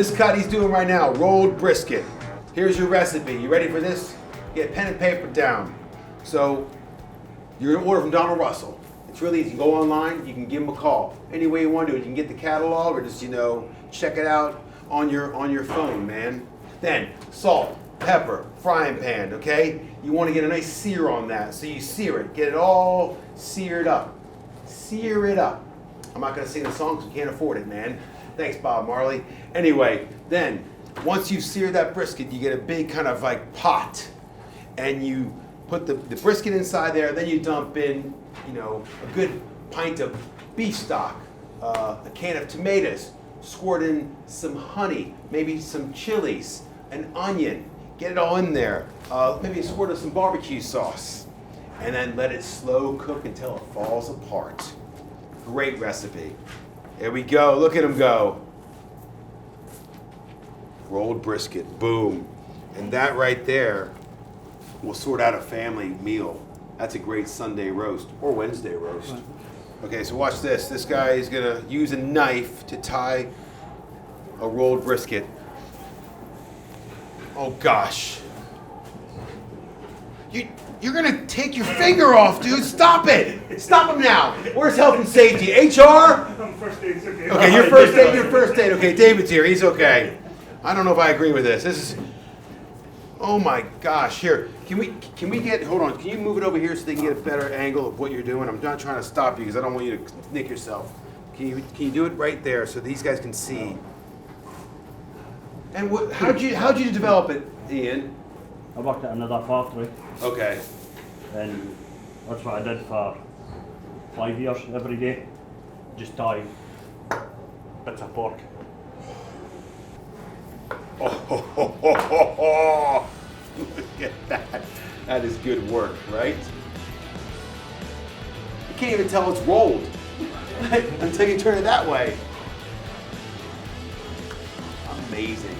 this cut he's doing right now, rolled brisket. Here's your recipe. You ready for this? Get pen and paper down. So you're gonna order from Donald Russell. It's really easy. You go online, you can give him a call. Any way you want to do it. You can get the catalog or just, check it out on your phone, man. Then salt, pepper, frying pan, okay? You want to get a nice sear on that. So you sear it. Get it all seared up. Sear it up. I'm not gonna sing the song because we can't afford it, man. Thanks, Bob Marley. Anyway, then once you sear that brisket, you get a big kind of like pot, and you put the brisket inside there. Then you dump in, a good pint of beef stock, a can of tomatoes, squirt in some honey, maybe some chilies, an onion. Get it all in there. Maybe a squirt of some barbecue sauce, and then let it slow cook until it falls apart. Great recipe. There we go. Look at him go. Rolled brisket. Boom. And that right there will sort out a family meal. That's a great Sunday roast or Wednesday roast. Okay, so watch this. This guy is going to use a knife to tie a rolled brisket. Oh, gosh. You're gonna take your finger off, dude. Stop it! Stop him now. Where's health and safety? HR? I'm first aid, okay. Okay, your first aid. Okay, David's here. He's okay. I don't know if I agree with this. This is. Oh my gosh! Here, can we get? Hold on. Can you move it over here so they can get a better angle of what you're doing? I'm not trying to stop you because I don't want you to nick yourself. Can you do it right there so these guys can see? And how'd you develop it, Ian? I worked at another factory, Okay. and that's what I did for 5 years every day. Just tie bits of pork. Oh, look at that. That is good work, right? You can't even tell it's rolled until you turn it that way. Amazing.